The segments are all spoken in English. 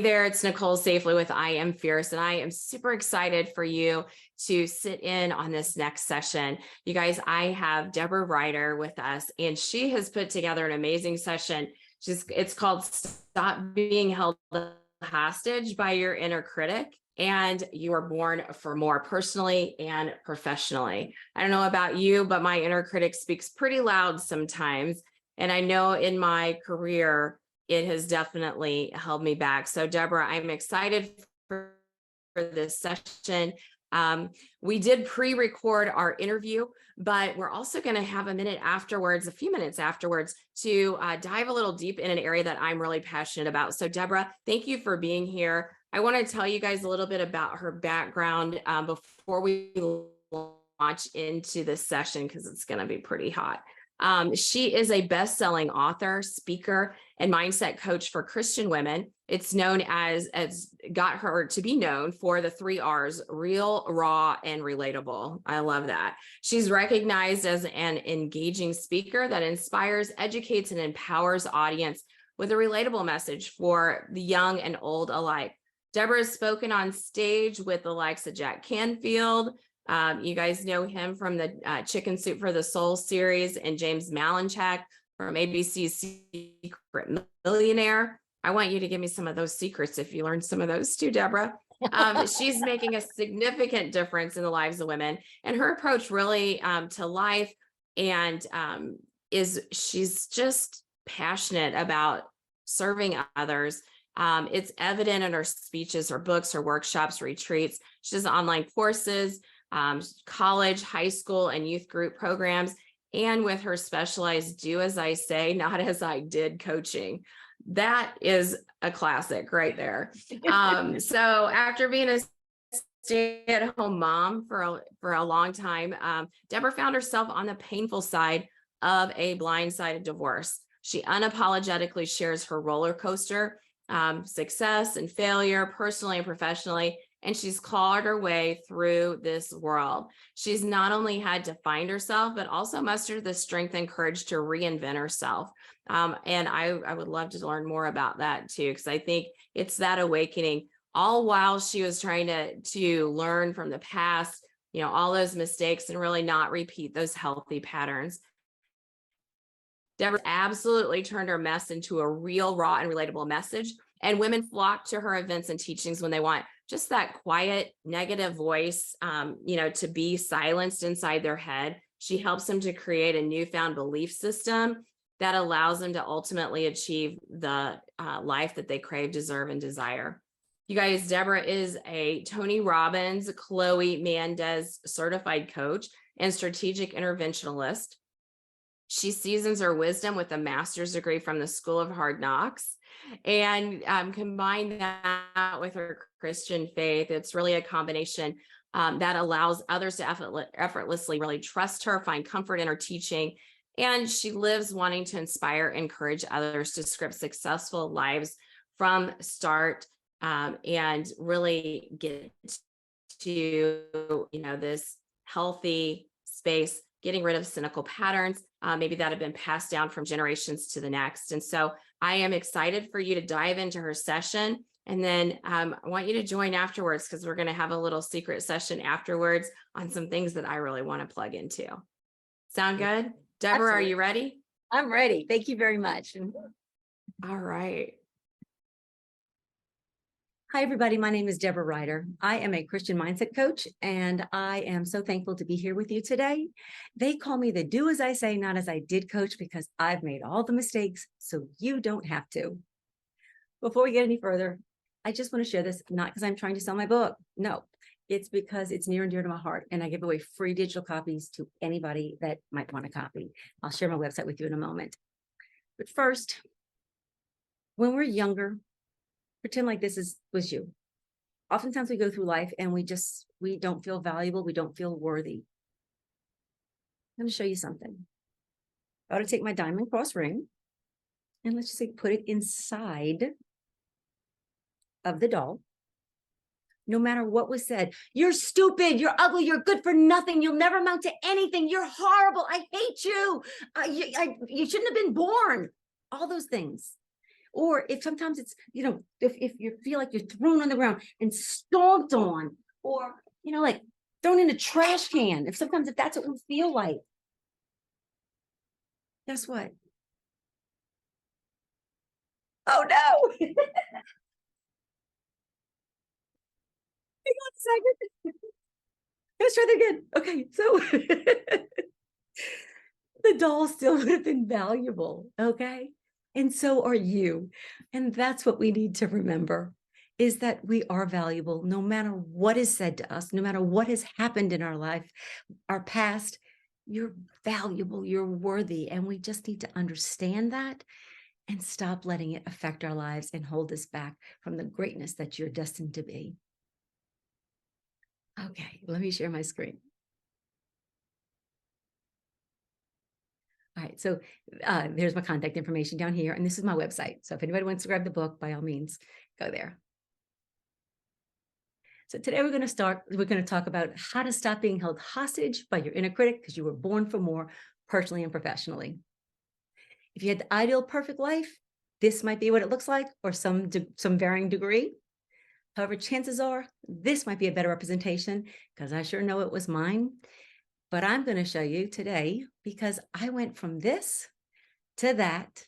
there, it's Nicole Safely with I Am Fierce, and I am super excited for you to sit in on this next session. You guys, I have Debra Rieder with us, and she has put together an amazing session. It's called Stop Being Held Hostage by Your Inner Critic, and You Are Born for More, personally and professionally. I don't know about you, but my inner critic speaks pretty loud sometimes, and I know in my career, it has definitely held me back. So Debra, I'm excited for this session. We did pre-record our interview, but we're also going to have a few minutes afterwards to dive a little deep in an area that I'm really passionate about. So Debra, thank you for being here. I want to tell you guys a little bit about her background before we launch into this session, because it's going to be pretty hot. She is a best-selling author, speaker, and mindset coach for Christian women. It's known as got her to be known for the 3 R's: real, raw, and relatable. I love that. She's recognized as an engaging speaker that inspires, educates, and empowers audience with a relatable message for the young and old alike. Debra has spoken on stage with the likes of Jack Canfield. You guys know him from the Chicken Soup for the Soul series, and James Malinchak from ABC's Secret Millionaire. I want you to give me some of those secrets if you learned some of those too, Debra. She's making a significant difference in the lives of women, and her approach really to life and she's just passionate about serving others. It's evident in her speeches, her books, her workshops, retreats. She does online courses, college, high school, and youth group programs, and with her specialized Do As I Say, Not As I Did coaching. That is a classic right there. So after being a stay-at-home mom for a long time, Debra found herself on the painful side of a blindsided divorce. She unapologetically shares her roller coaster, success and failure, personally and professionally, and she's clawed her way through this world. She's not only had to find herself, but also mustered the strength and courage to reinvent herself. And I would love to learn more about that too, because I think it's that awakening, all while she was trying to learn from the past, all those mistakes, and really not repeat those healthy patterns. Debra absolutely turned her mess into a real, raw, and relatable message. And women flock to her events and teachings when they want just that quiet, negative voice, to be silenced inside their head. She helps them to create a newfound belief system that allows them to ultimately achieve the life that they crave, deserve, and desire. You guys, Debra is a Tony Robbins, Chloe Mendez certified coach and strategic interventionist. She seasons her wisdom with a master's degree from the School of Hard Knocks, and combine that with her Christian faith. It's really a combination that allows others to effortlessly really trust her, find comfort in her teaching. And she lives wanting to inspire, encourage others to script successful lives from start, and really get to, this healthy space, getting rid of cynical patterns, maybe that have been passed down from generations to the next. And so I am excited for you to dive into her session. And then I want you to join afterwards, because we're going to have a little secret session afterwards on some things that I really want to plug into. Sound good? Debra, Absolutely. Are you ready? I'm ready. Thank you very much. All right. Hi, everybody. My name is Debra Rieder. I am a Christian mindset coach, and I am so thankful to be here with you today. They call me the Do As I Say, Not As I Did coach, because I've made all the mistakes so you don't have to. Before we get any further, I just want to share this, not because I'm trying to sell my book. No, it's because it's near and dear to my heart, and I give away free digital copies to anybody that might want a copy. I'll share my website with you in a moment. But first, when we're younger, pretend like this was you. Oftentimes we go through life and we don't feel valuable. We don't feel worthy. I'm going to show you something. I ought to take my diamond cross ring, and let's just say put it inside of the doll. No matter what was said, you're stupid, you're ugly, you're good for nothing, you'll never amount to anything, you're horrible, I hate you, you shouldn't have been born. All those things. Or if sometimes it's, if you feel like you're thrown on the ground and stomped on, or, like thrown in a trash can, if that's what we feel like, guess what? Oh no. Hang on a second. Let's try that again. Okay, so the doll still would have been valuable. Okay. And so are you. And that's what we need to remember, is that we are valuable no matter what is said to us, no matter what has happened in our life, our past. You're valuable, you're worthy. And we just need to understand that and stop letting it affect our lives and hold us back from the greatness that you're destined to be. Okay, let me share my screen. All right, so there's my contact information down here, and this is my website. So if anybody wants to grab the book, by all means, go there. So today we're going to talk about how to stop being held hostage by your inner critic, because you were born for more, personally and professionally. If you had the ideal perfect life, this might be what it looks like, or some varying degree. However, chances are this might be a better representation, because I sure know it was mine. But I'm going to show you today, because I went from this to that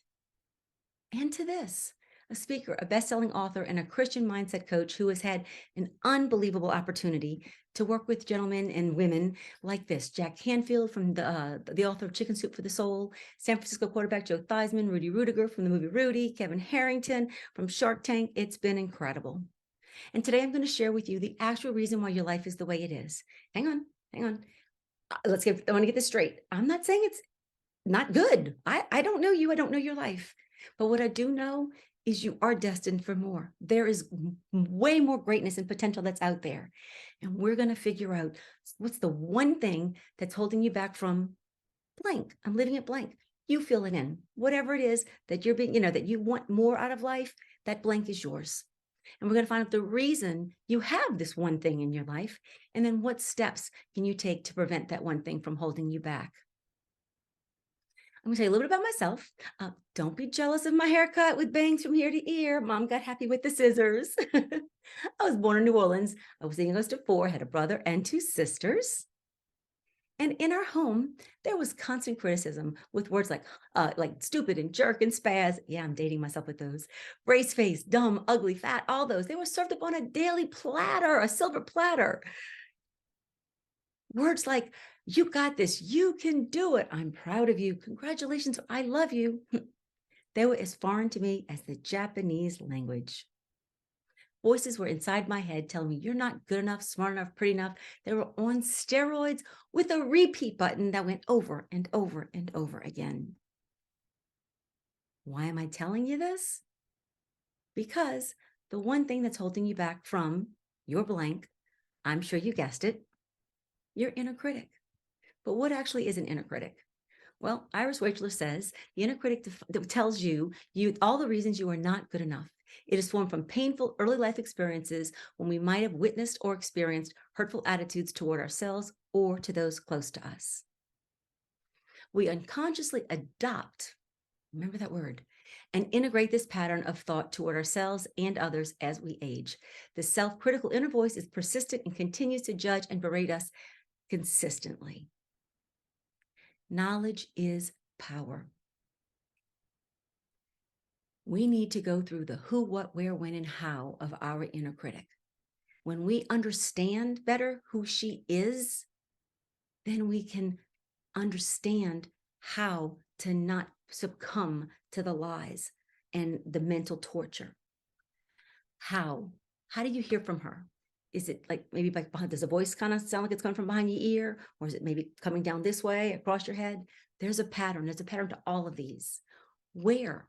and to this. A speaker, a best-selling author, and a Christian mindset coach who has had an unbelievable opportunity to work with gentlemen and women like this. Jack Canfield, from the author of Chicken Soup for the Soul, San Francisco quarterback Joe Theismann, Rudy Rudiger from the movie Rudy, Kevin Harrington from Shark Tank. It's been incredible. And today I'm going to share with you the actual reason why your life is the way it is. Hang on. I want to get this straight. I'm not saying it's not good. I don't know you. I don't know your life. But what I do know is you are destined for more. There is way more greatness and potential that's out there. And we're going to figure out what's the one thing that's holding you back from blank. I'm leaving it blank. You fill it in. Whatever it is that you're being, that you want more out of life, that blank is yours. And we're going to find out the reason you have this one thing in your life, and then what steps can you take to prevent that one thing from holding you back. I'm going to tell you a little bit about myself. Don't be jealous of my haircut with bangs from ear to ear. Mom got happy with the scissors. I was born in New Orleans. I was the youngest of four, had a brother and two sisters. And in our home, there was constant criticism with words like stupid and jerk and spaz. Yeah, I'm dating myself with those. Brace face, dumb, ugly, fat, all those. They were served up on a daily platter, a silver platter. Words like, you got this, you can do it, I'm proud of you, congratulations, I love you. They were as foreign to me as the Japanese language. Voices were inside my head telling me you're not good enough, smart enough, pretty enough. They were on steroids with a repeat button that went over and over and over again. Why am I telling you this? Because the one thing that's holding you back from your blank, I'm sure you guessed it, your inner critic. But what actually is an inner critic? Well, Iris Waichler says the inner critic tells you all the reasons you are not good enough. It is formed from painful early life experiences when we might have witnessed or experienced hurtful attitudes toward ourselves or to those close to us. We unconsciously adopt, remember that word, and integrate this pattern of thought toward ourselves and others as we age. The self-critical inner voice is persistent and continues to judge and berate us consistently. Knowledge is power. We need to go through the who, what, where, when, and how of our inner critic. When we understand better who she is, then we can understand how to not succumb to the lies and the mental torture. How do you hear from her? Is it like maybe behind, does a voice kind of sound like it's coming from behind your ear? Or is it maybe coming down this way across your head? There's a pattern. There's a pattern to all of these. Where?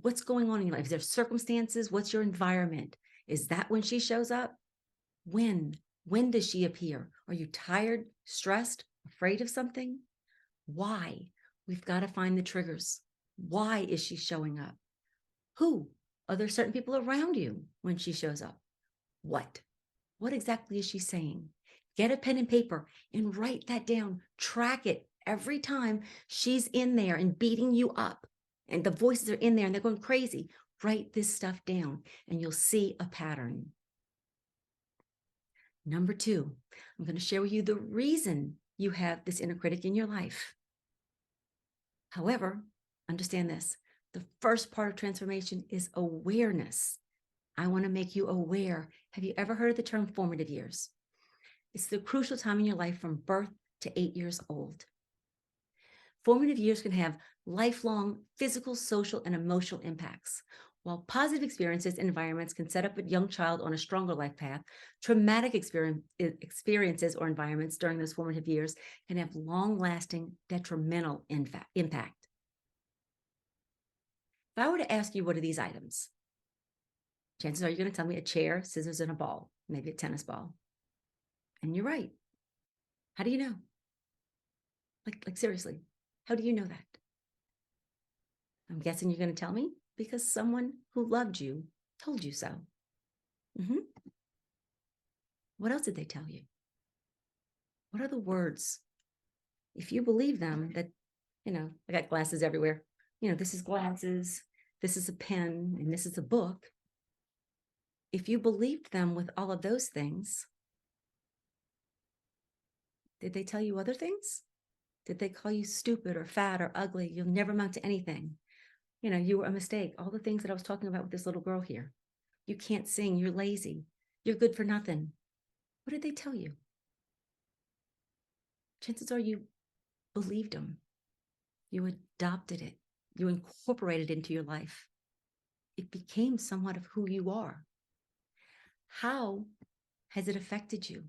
What's going on in your life? Is there circumstances? What's your environment? Is that when she shows up? When? When does she appear? Are you tired, stressed, afraid of something? Why? We've got to find the triggers. Why is she showing up? Who? Are there certain people around you when she shows up? What? What exactly is she saying? Get a pen and paper and write that down. Track it every time she's in there and beating you up. And the voices are in there and they're going crazy. write this stuff down and you'll see a pattern. Number 2, I'm going to share with you the reason you have this inner critic in your life. However, understand this. The first part of transformation is awareness. I want to make you aware. Have you ever heard of the term formative years? It's the crucial time in your life from birth to 8 years old. Formative years can have lifelong physical, social, and emotional impacts. While positive experiences and environments can set up a young child on a stronger life path, traumatic experiences or environments during those formative years can have long-lasting detrimental impact. If I were to ask you, what are these items? Chances are you're going to tell me a chair, scissors, and a ball, maybe a tennis ball. And you're right. How do you know? Like seriously, how do you know that? I'm guessing you're going to tell me because someone who loved you told you so. What else did they tell you? What are the words? If you believe them, that, I got glasses everywhere. This is glasses, this is a pen, and this is a book. If you believed them with all of those things, did they tell you other things? Did they call you stupid or fat or ugly? You'll never amount to anything. You were a mistake. All the things that I was talking about with this little girl here. You can't sing. You're lazy. You're good for nothing. What did they tell you? Chances are you believed them. You adopted it. You incorporated it into your life. It became somewhat of who you are. How has it affected you?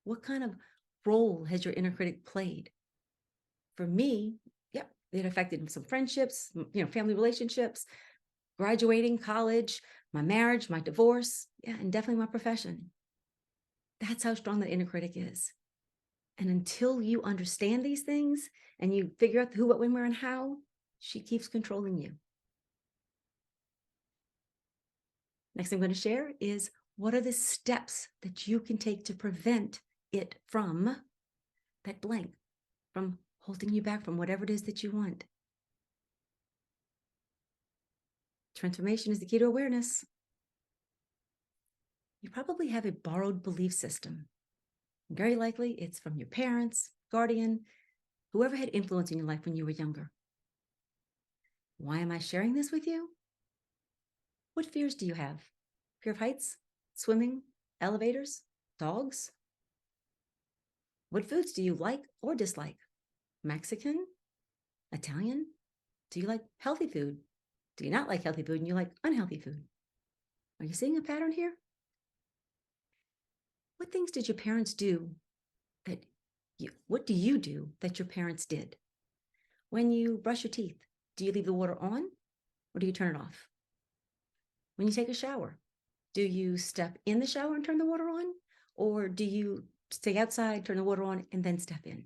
What kind of role has your inner critic played? For me, it affected some friendships, family relationships, graduating, college, my marriage, my divorce, and definitely my profession. That's how strong that inner critic is. And until you understand these things and you figure out who, what, when, where, and how, she keeps controlling you. Next thing I'm going to share is, what are the steps that you can take to prevent it from that blank, from holding you back from whatever it is that you want? Transformation is the key to awareness. You probably have a borrowed belief system. Very likely it's from your parents, guardian, whoever had influence in your life when you were younger. Why am I sharing this with you? What fears do you have? Fear of heights, swimming, elevators, dogs? What foods do you like or dislike? Mexican? Italian? Do you like healthy food? Do you not like healthy food and you like unhealthy food? Are you seeing a pattern here? What things did your parents do what do you do that your parents did? When you brush your teeth, do you leave the water on or do you turn it off? When you take a shower, do you step in the shower and turn the water on? Or do you stay outside, turn the water on, and then step in?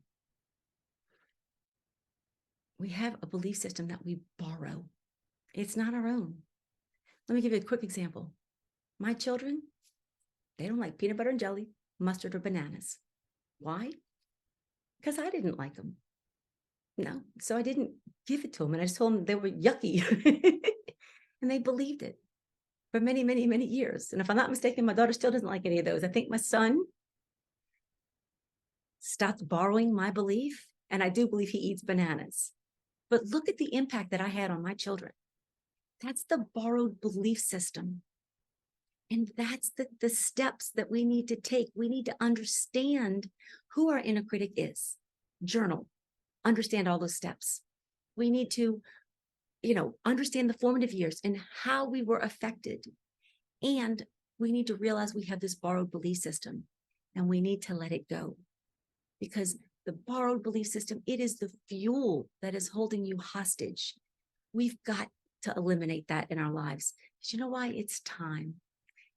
We have a belief system that we borrow. It's not our own. Let me give you a quick example. My children, they don't like peanut butter and jelly, mustard, or bananas. Why? Because I didn't like them. No, so I didn't give it to them, and I just told them they were yucky. And they believed it for many, many, many years. And if I'm not mistaken, my daughter still doesn't like any of those. I think my son stopped borrowing my belief, and I do believe he eats bananas. But look at the impact that I had on my children. That's the borrowed belief system. And that's the steps that we need to take. We need to understand who our inner critic is. Journal, understand all those steps. We need to, understand the formative years and how we were affected. And we need to realize we have this borrowed belief system and we need to let it go. Because the borrowed belief system, it is the fuel that is holding you hostage. We've got to eliminate that in our lives. Because you know why? It's time.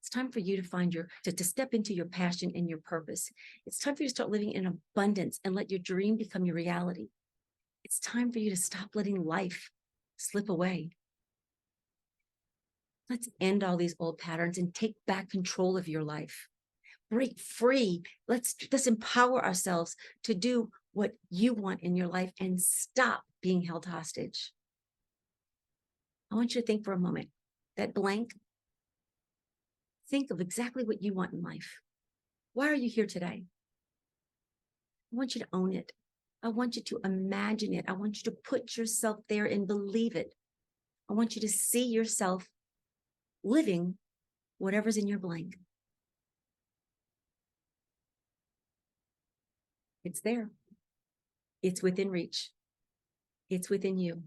It's time for you to find to step into your passion and your purpose. It's time for you to start living in abundance and let your dream become your reality. It's time for you to stop letting life slip away. Let's end all these old patterns and take back control of your life. Break free. Let's empower ourselves to do what you want in your life and stop being held hostage. I want you to think for a moment. that blank, think of exactly what you want in life. Why are you here today? I want you to own it. I want you to imagine it. I want you to put yourself there and believe it. I want you to see yourself living whatever's in your blank. It's there. It's within reach. It's within you.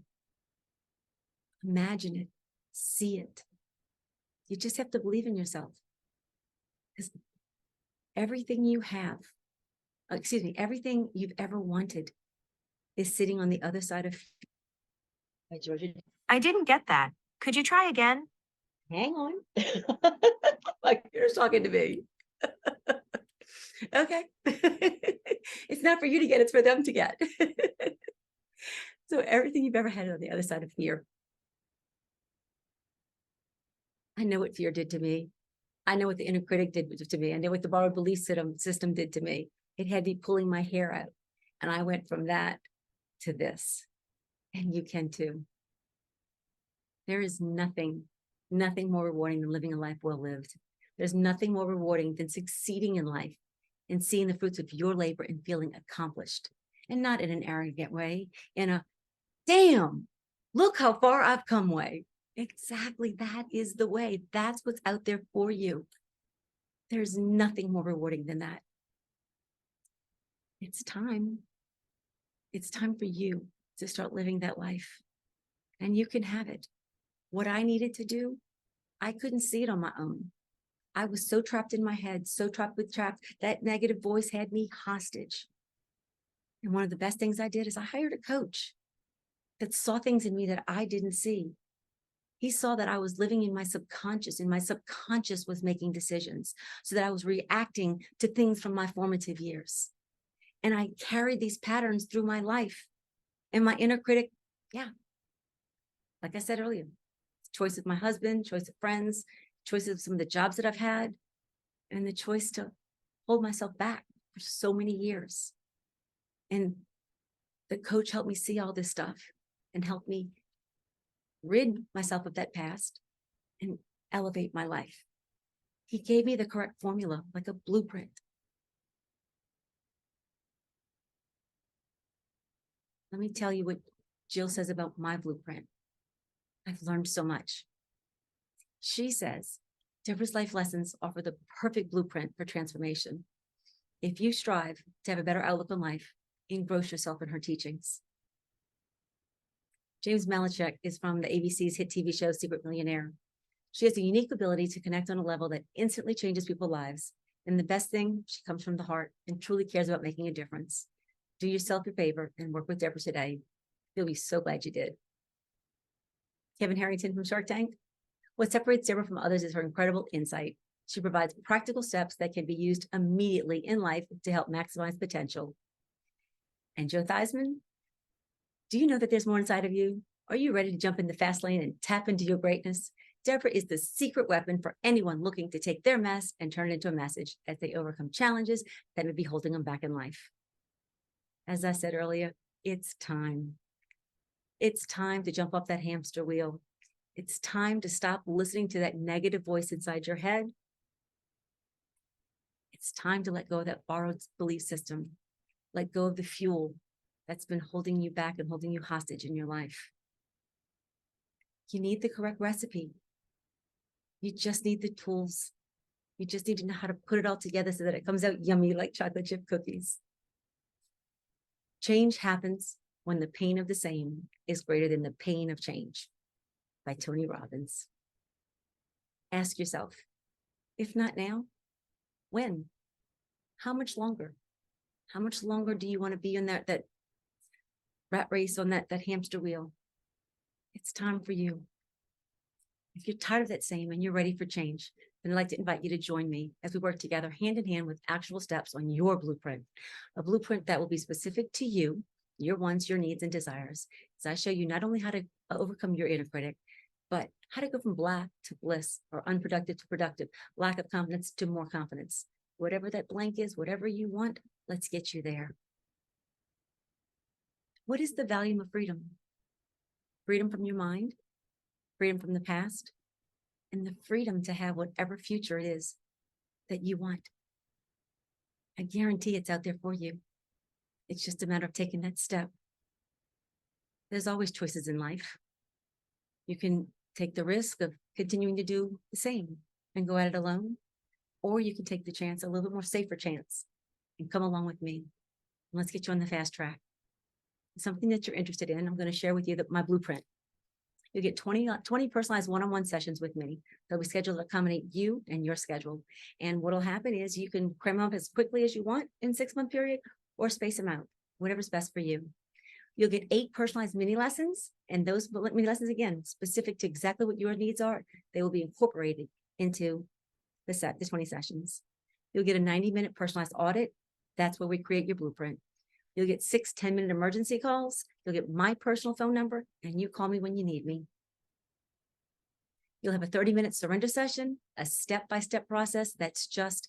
Imagine it. See it. You just have to believe in yourself. Because everything you have, everything you've ever wanted is sitting on the other side of. Hi, Georgia. I didn't get that. Could you try again? Hang on. My computer's talking to me. Okay. It's not for you to get, it's for them to get. So everything you've ever had on the other side of fear. I know what fear did to me. I know what the inner critic did to me. I know what the borrowed belief system did to me. It had me pulling my hair out. And I went from that to this. And you can too. There is nothing more rewarding than living a life well lived. There's nothing more rewarding than succeeding in life and seeing the fruits of your labor and feeling accomplished. And not in an arrogant way, in a, damn, look how far I've come way. Exactly, that is the way. That's what's out there for you. There's nothing more rewarding than that. It's time. It's time for you to start living that life. And you can have it. What I needed to do, I couldn't see it on my own. I was so trapped in my head, so trapped with traps. That negative voice had me hostage. And one of the best things I did is I hired a coach that saw things in me that I didn't see. He saw that I was living in my subconscious, and my subconscious was making decisions, so that I was reacting to things from my formative years. And I carried these patterns through my life. And my inner critic, like I said earlier, choice of my husband, choice of friends, choice of some of the jobs that I've had, and the choice to hold myself back for so many years. And the coach helped me see all this stuff and helped me rid myself of that past and elevate my life. He gave me the correct formula, like a blueprint. Let me tell you what Jill says about my blueprint. I've learned so much. She says, Debra's life lessons offer the perfect blueprint for transformation. If you strive to have a better outlook on life, engross yourself in her teachings. James Malinchak is from the ABC's hit TV show, Secret Millionaire. She has a unique ability to connect on a level that instantly changes people's lives. And the best thing, she comes from the heart and truly cares about making a difference. Do yourself a favor and work with Debra today. You'll be so glad you did. Kevin Harrington from Shark Tank. What separates Debra from others is her incredible insight. She provides practical steps that can be used immediately in life to help maximize potential. And Joe Theismann, do you know that there's more inside of you? Are you ready to jump in the fast lane and tap into your greatness? Debra is the secret weapon for anyone looking to take their mess and turn it into a message as they overcome challenges that may be holding them back in life. As I said earlier, it's time. It's time to jump off that hamster wheel. It's time to stop listening to that negative voice inside your head. It's time to let go of that borrowed belief system. Let go of the fuel that's been holding you back and holding you hostage in your life. You need the correct recipe. You just need the tools. You just need to know how to put it all together so that it comes out yummy like chocolate chip cookies. Change happens when the pain of the same is greater than the pain of change, by Tony Robbins. Ask yourself, if not now, when? How much longer? How much longer do you want to be in that rat race, on that hamster wheel? It's time for you. If you're tired of that same and you're ready for change, then I'd like to invite you to join me as we work together hand in hand with actual steps on your blueprint, a blueprint that will be specific to you, your wants, your needs, and desires. As I show you not only how to overcome your inner critic, but how to go from black to bliss, or unproductive to productive, lack of confidence to more confidence. Whatever that blank is, whatever you want, let's get you there. What is the value of freedom? Freedom from your mind, freedom from the past, and the freedom to have whatever future it is that you want. I guarantee it's out there for you. It's just a matter of taking that step. There's always choices in life. You can take the risk of continuing to do the same and go at it alone, or you can take the chance, a little bit more safer chance, and come along with me. Let's get you on the fast track. Something that you're interested in, I'm going to share with you my blueprint. You'll get 20 personalized one-on-one sessions with me. They'll be scheduled to accommodate you and your schedule. And what'll happen is you can cram them up as quickly as you want in a 6-month period, or space them out, whatever's best for you. You'll get 8 personalized mini lessons, and those mini lessons, again, specific to exactly what your needs are. They will be incorporated into the 20 sessions. You'll get a 90-minute personalized audit. That's where we create your blueprint. You'll get 6 10-minute emergency calls. You'll get my personal phone number, and you call me when you need me. You'll have a 30-minute surrender session, a step-by-step process that's just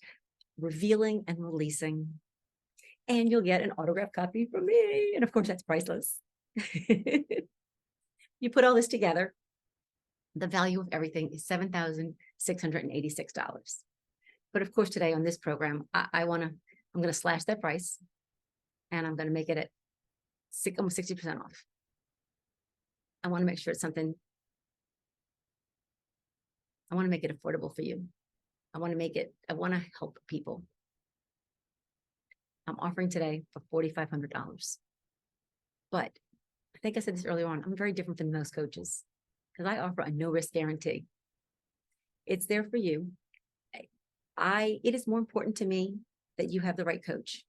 revealing and releasing. And you'll get an autographed copy from me. And of course, that's priceless. You put all this together, the value of everything is $7,686. But of course, today on this program, I'm going to slash that price, and I'm going to make it at almost 60% off. I want to make sure it's something. I want to make it affordable for you. I want to help people. I'm offering today for $4,500. But I think I said this earlier on, I'm very different than most coaches because I offer a no risk guarantee. It's there for you. It is more important to me that you have the right coach.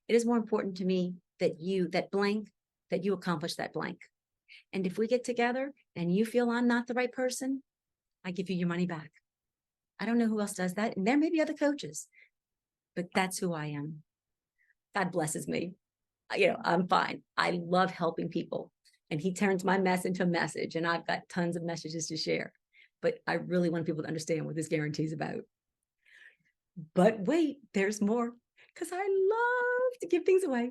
It is more important to me that you accomplish that blank. And if we get together and you feel I'm not the right person, I give you your money back. I don't know who else does that. And there may be other coaches, but that's who I am. God blesses me. I'm fine. I love helping people. And he turns my mess into a message. And I've got tons of messages to share. But I really want people to understand what this guarantee is about. But wait, there's more. Because I love to give things away.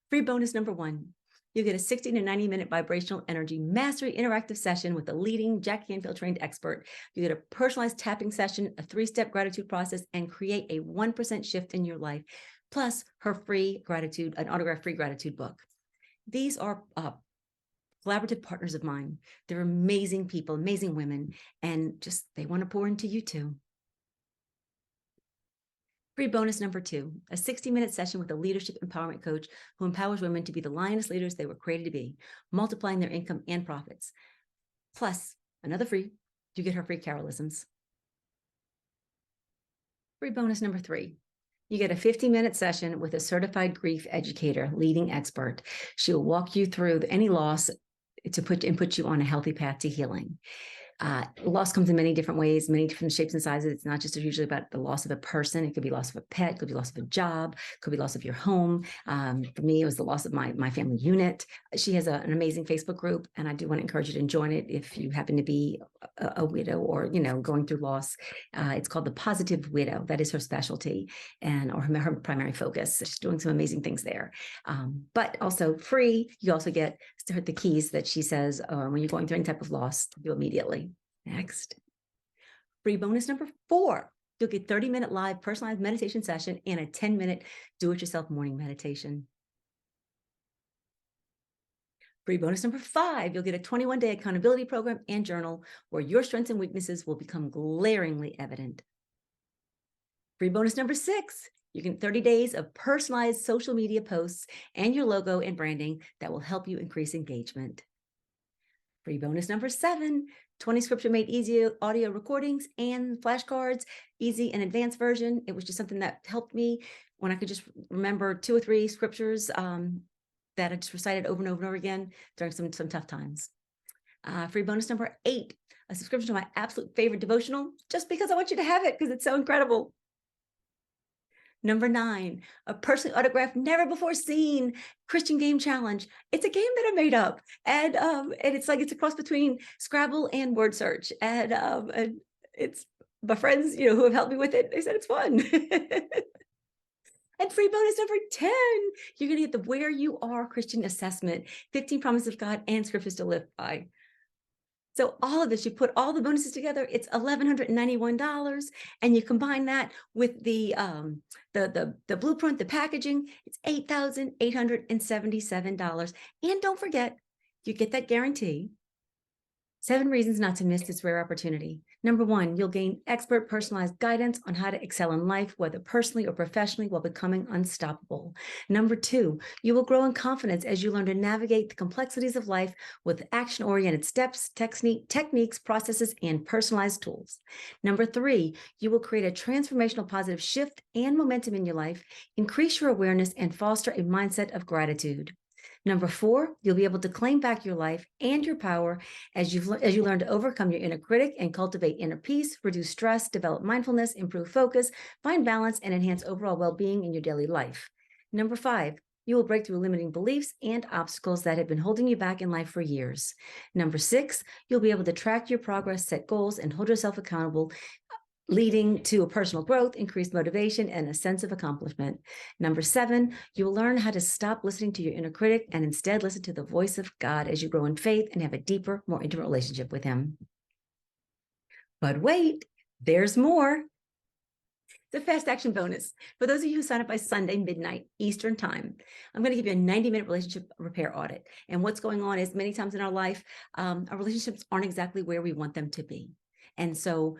Free bonus number 1. You get a 60 to 90-minute vibrational energy mastery interactive session with a leading Jack Canfield trained expert. You get a personalized tapping session, a 3-step gratitude process, and create a 1% shift in your life. Plus her free gratitude, an autograph free gratitude book. These are collaborative partners of mine. They're amazing people, amazing women, and just they want to pour into you too. Free bonus number 2, a 60-minute session with a leadership empowerment coach who empowers women to be the lioness leaders they were created to be, multiplying their income and profits. Plus, another free, you get her free Carolisms. Free bonus number 3. You get a 15-minute session with a certified grief educator, leading expert. She'll walk you through any loss to put you on a healthy path to healing. Loss comes in many different ways, many different shapes and sizes. It's not just usually about the loss of a person. It could be loss of a pet, could be loss of a job, could be loss of your home. For me, it was the loss of my family unit. She has an amazing Facebook group, and I do want to encourage you to join it if you happen to be a widow or, going through loss. It's called The Positive Widow. That is her specialty or her primary focus. She's doing some amazing things there. But also free, you also get the keys that she says when you're going through any type of loss to do immediately. Next. Free bonus number 4. You'll get 30-minute live personalized meditation session and a 10-minute do-it-yourself morning meditation. Free bonus number 5. You'll get a 21-day accountability program and journal where your strengths and weaknesses will become glaringly evident. Free bonus number 6. You get 30 days of personalized social media posts and your logo and branding that will help you increase engagement. Free bonus number 7. 20 scripture made easy audio recordings and flashcards, easy and advanced version. It was just something that helped me when I could just remember 2 or 3 scriptures that I just recited over and over and over again during some tough times. Free bonus number 8, a subscription to my absolute favorite devotional, just because I want you to have it because it's so incredible. Number 9, a personally autographed, never before seen Christian game challenge. It's a game that I made up, and it's a cross between Scrabble and word search. And it's my friends, who have helped me with it. They said it's fun. And free bonus number 10, you're going to get the Where You Are Christian Assessment, 15 Promises of God and Scriptures to Live By. So all of this, you put all the bonuses together, it's $1,191, and you combine that with the blueprint, the packaging, it's $8,877. And don't forget, you get that guarantee. 7 reasons not to miss this rare opportunity. Number 1, you'll gain expert personalized guidance on how to excel in life, whether personally or professionally, while becoming unstoppable. Number 2, you will grow in confidence as you learn to navigate the complexities of life with action-oriented steps, techniques, processes, and personalized tools. Number 3, you will create a transformational positive shift and momentum in your life, increase your awareness, and foster a mindset of gratitude. Number 4, you'll be able to claim back your life and your power as you learn to overcome your inner critic and cultivate inner peace, reduce stress, develop mindfulness, improve focus, find balance, and enhance overall well-being in your daily life. Number 5, you will break through limiting beliefs and obstacles that have been holding you back in life for years. Number 6, you'll be able to track your progress, set goals, and hold yourself accountable, leading to a personal growth, increased motivation, and a sense of accomplishment. Number 7, you will learn how to stop listening to your inner critic and instead listen to the voice of God as you grow in faith and have a deeper, more intimate relationship with Him. But wait, there's more. The fast action bonus. For those of you who sign up by Sunday, midnight Eastern time, I'm going to give you a 90-minute relationship repair audit. And what's going on is many times in our life, our relationships aren't exactly where we want them to be. And so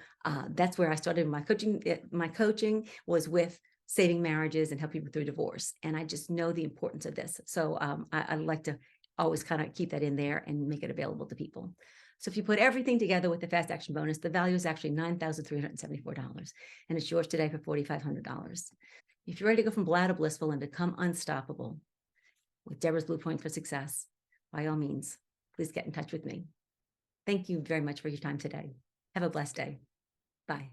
that's where I started my coaching. My coaching was with saving marriages and help people through divorce. And I just know the importance of this. So I like to always kind of keep that in there and make it available to people. So if you put everything together with the fast action bonus, the value is actually $9,374. And it's yours today for $4,500. If you're ready to go from blah to blissful and become unstoppable with Debra's Blueprint for Success, by all means, please get in touch with me. Thank you very much for your time today. Have a blessed day. Bye.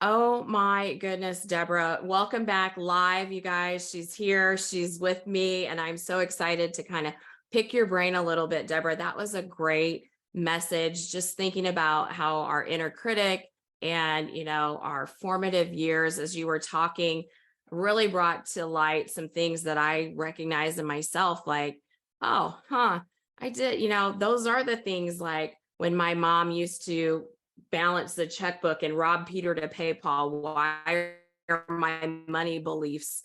Oh my goodness, Debra. Welcome back live, you guys. She's here. She's with me. And I'm so excited to kind of pick your brain a little bit, Debra. That was a great message. Just thinking about how our inner critic and, our formative years, as you were talking, really brought to light some things that I recognize in myself, like, I did, those are the things like, when my mom used to balance the checkbook and rob Peter to pay Paul, why are my money beliefs,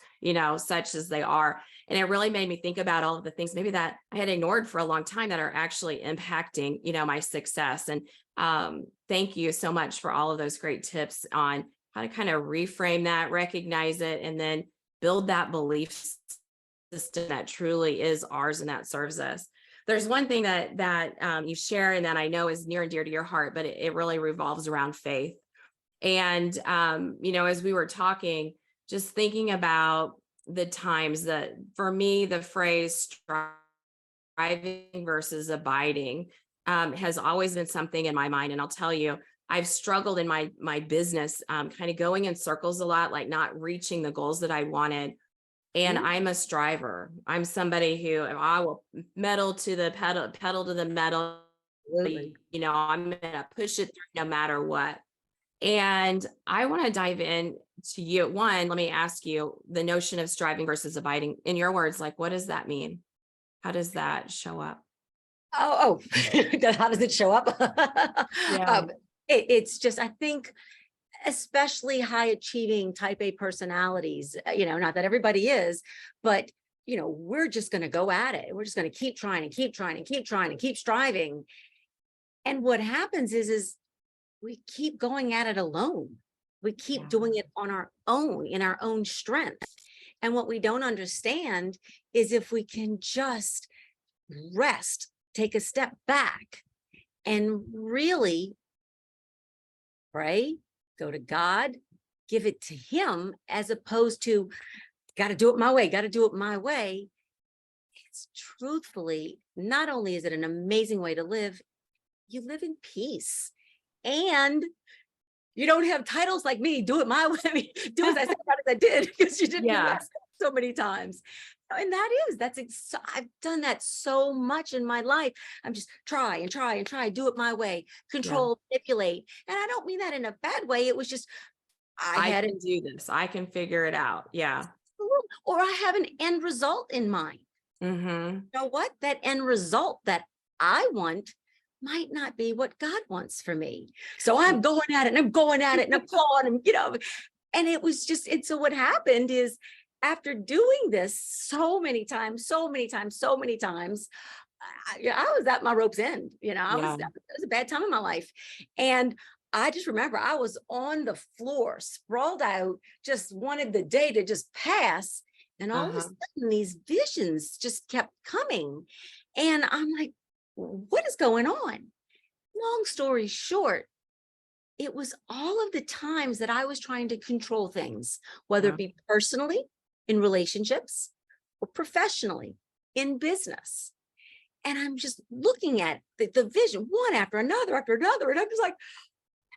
such as they are? And it really made me think about all of the things maybe that I had ignored for a long time that are actually impacting, my success. And thank you so much for all of those great tips on how to kind of reframe that, recognize it, and then build that belief system that truly is ours and that serves us. There's one thing that you share and that I know is near and dear to your heart, but it really revolves around faith. And, as we were talking, just thinking about the times that for me, the phrase striving versus abiding has always been something in my mind. And I'll tell you, I've struggled in my business, kind of going in circles a lot, like not reaching the goals that I wanted. And I'm a striver. I'm somebody who I will pedal to the pedal to the metal. Absolutely. I'm going to push it through no matter what. And I want to dive in to you. One, let me ask you the notion of striving versus abiding. In your words, like, what does that mean? How does that show up? Oh, how does it show up? Yeah. It's just, I think, especially high achieving type A personalities, not that everybody is, but, we're just going to go at it. We're just going to keep trying and keep trying and keep trying and keep striving. And what happens is we keep going at it alone. We keep doing it on our own, in our own strength. And what we don't understand is if we can just rest, take a step back and really pray, go to God, give it to Him, as opposed to got to do it my way, It's truthfully, not only is it an amazing way to live, you live in peace. And you don't have titles like me, do it my way, do as I said, not as I did, because you didn't do that so many times. And I've done that so much in my life. I'm just try and try and try, do it my way, control, manipulate. And I don't mean that in a bad way. It was just, I can do this. I can figure it out. Yeah. Or I have an end result in mind. Mm-hmm. You know what? That end result that I want might not be what God wants for me. So I'm going at it and I'm going at it and I'm going and, and it was just, and so what happened is after doing this so many times, I was at my rope's end, it was a bad time in my life. And I just remember I was on the floor, sprawled out, just wanted the day to just pass. And all of a sudden, these visions just kept coming. And I'm like, what is going on? Long story short, it was all of the times that I was trying to control things, whether it be personally, in relationships, or professionally, in business. And I'm just looking at the vision one after another, and I'm just like,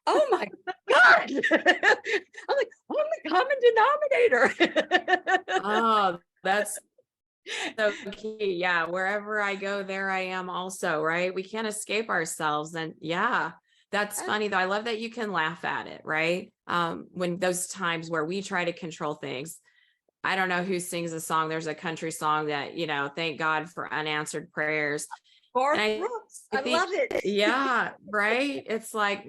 oh my God. I'm like, I'm the common denominator. Oh, that's so key. Yeah. Wherever I go, there I am also, right? We can't escape ourselves. And yeah, that's funny though. I love that you can laugh at it, right? When those times where we try to control things. I don't know who sings a song. There's a country song that, thank God for unanswered prayers. I love it. Yeah, right. It's like,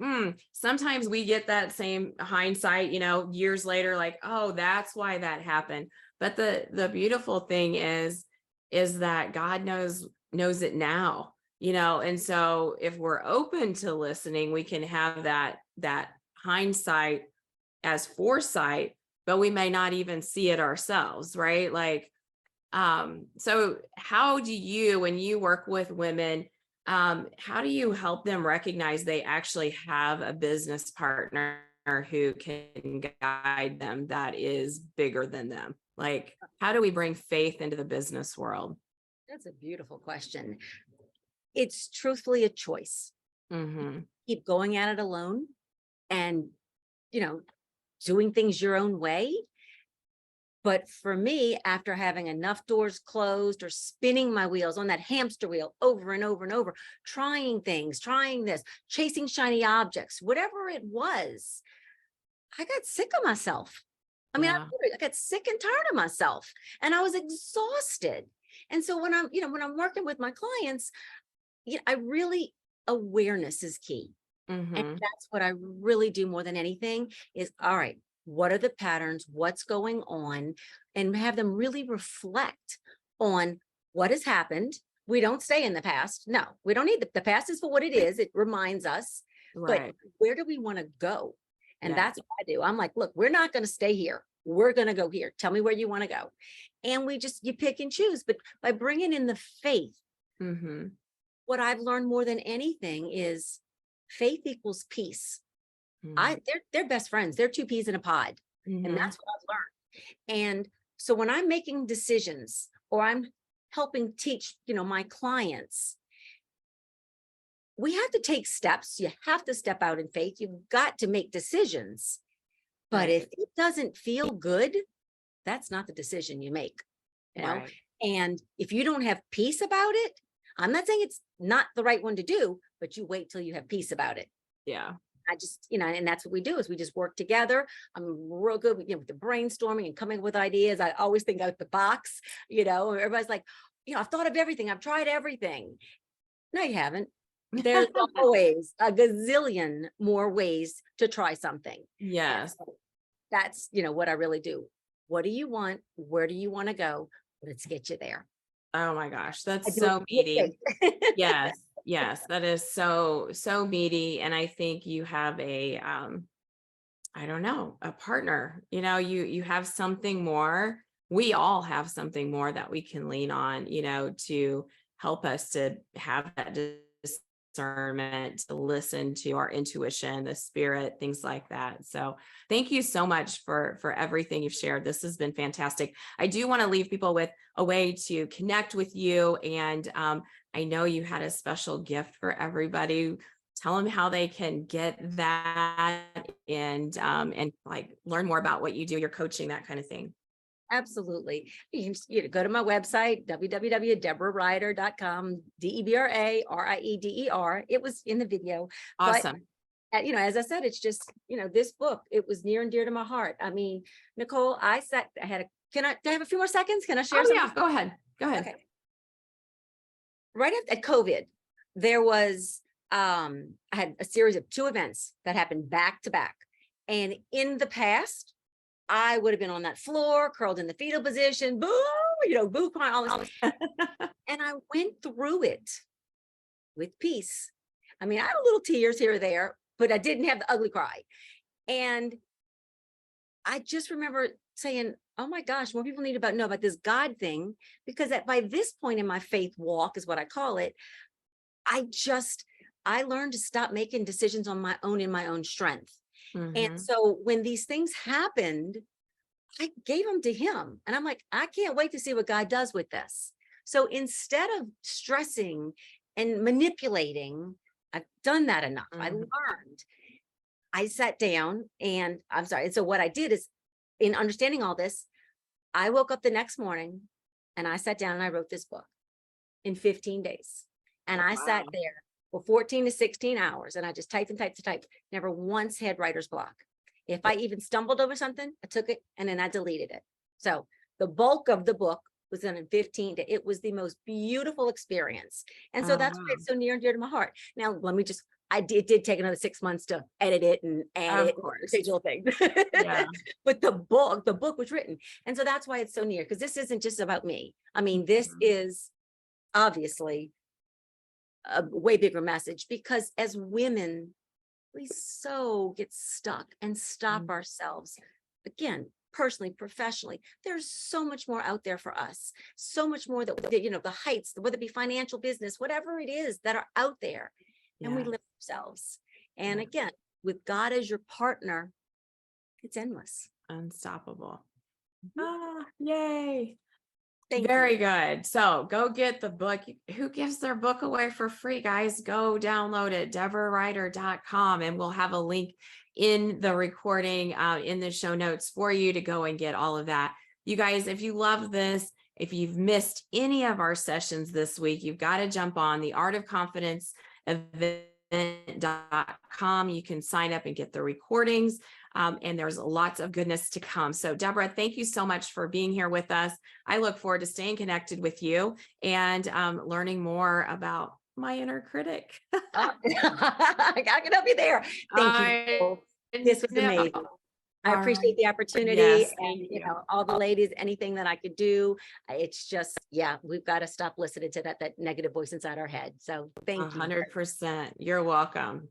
sometimes we get that same hindsight, years later, like, oh, that's why that happened. But the beautiful thing is that God knows it now, and so if we're open to listening, we can have that hindsight as foresight, but we may not even see it ourselves, right? Like, so how do you, when you work with women, how do you help them recognize they actually have a business partner who can guide them that is bigger than them? Like, how do we bring faith into the business world? That's a beautiful question. It's truthfully a choice. Keep going at it alone and, doing things your own way. But for me, after having enough doors closed or spinning my wheels on that hamster wheel over and over and over, trying things, trying this, chasing shiny objects, whatever it was, I got sick of myself. I mean, I got sick and tired of myself and I was exhausted. And so when I'm working with my clients, awareness is key. And that's what I really do more than anything is, all right, what are the patterns, what's going on, and have them really reflect on what has happened. We don't stay in the past. No, we don't need the past is for what it is. It reminds us, but where do we want to go? And that's what I do. I'm like, look, we're not going to stay here. We're going to go here. Tell me where you want to go. And you pick and choose, but by bringing in the faith, what I've learned more than anything is faith equals peace. They're best friends. They're two peas in a pod. And that's what I've learned. And so when I'm making decisions or I'm helping teach, my clients, we have to take steps. You have to step out in faith. You've got to make decisions. But if it doesn't feel good, that's not the decision you make. And if you don't have peace about it, I'm not saying it's not the right one to do, but you wait till you have peace about it. Yeah. I just, and that's what we do is we just work together. I'm real good with, with the brainstorming and coming up with ideas. I always think out the box, everybody's like, I've thought of everything. I've tried everything. No, you haven't. There's always a gazillion more ways to try something. Yes. So that's, what I really do. What do you want? Where do you want to go? Let's get you there. Oh my gosh, that's so meaty. Yes, that is so meaty. And I think you have a partner. You have something more. We all have something more that we can lean on, to help us to have that discernment, to listen to our intuition, the spirit, things like that. So thank you so much for everything you've shared. This has been fantastic. I do want to leave people with a way to connect with you. And I know you had a special gift for everybody. Tell them how they can get that and like learn more about what you do, your coaching, that kind of thing. Absolutely. You can go to my website, www.debrarieder.com, DebraRieder. It was in the video. Awesome. But, as I said, it's just, this book, it was near and dear to my heart. I mean, Nicole, do I have a few more seconds? Can I share something? Yeah, go ahead. Okay. Right after COVID, there was, I had a series of 2 events that happened back to back. And in the past, I would have been on that floor, curled in the fetal position, boo, boo crying, all this. And I went through it with peace. I mean, I had a little tears here or there, but I didn't have the ugly cry. And I just remember saying, oh my gosh, more people need to know about this God thing, because by this point in my faith walk, is what I call it, I learned to stop making decisions on my own in my own strength. And so when these things happened, I gave them to him. And I'm like, I can't wait to see what God does with this. So instead of stressing and manipulating, I've done that enough. I learned. I sat down and I'm sorry. And so what I did is, in understanding all this, I woke up the next morning and I sat down and I wrote this book in 15 days. And I sat there for 14 to 16 hours and I just typed and typed and typed. Never once had writer's block. If I even stumbled over something, I took it and then I deleted it. So the bulk of the book was done in 15 days. It was the most beautiful experience. And so that's why it's so near and dear to my heart. Now, let me just, it did take another 6 months to edit it and add it, digital thing. Yeah. But the book was written. And so that's why it's so near, because this isn't just about me. I mean, this is obviously a way bigger message, because as women, we so get stuck and stop ourselves. Again, personally, professionally, there's so much more out there for us. So much more that, the heights, whether it be financial, business, whatever it is that are out there. And we live ourselves. And again, with God as your partner, it's endless. Unstoppable. Yay. Thank Very you. good. So go get the book. Who gives their book away for free, guys? Go download it, DebraRieder.com, and we'll have a link in the recording, in the show notes for you to go and get all of that. You guys, if you love this, if you've missed any of our sessions this week, you've got to jump on the Art of Confidence event.com. You can sign up and get the recordings. And there's lots of goodness to come. So Debra, thank you so much for being here with us. I look forward to staying connected with you and learning more about my inner critic. I can help you there. Thank you. This was amazing. I appreciate the opportunity. Yes, and all the ladies, anything that I could do. It's just, we've got to stop listening to that negative voice inside our head. So thank you. 100%. You're welcome.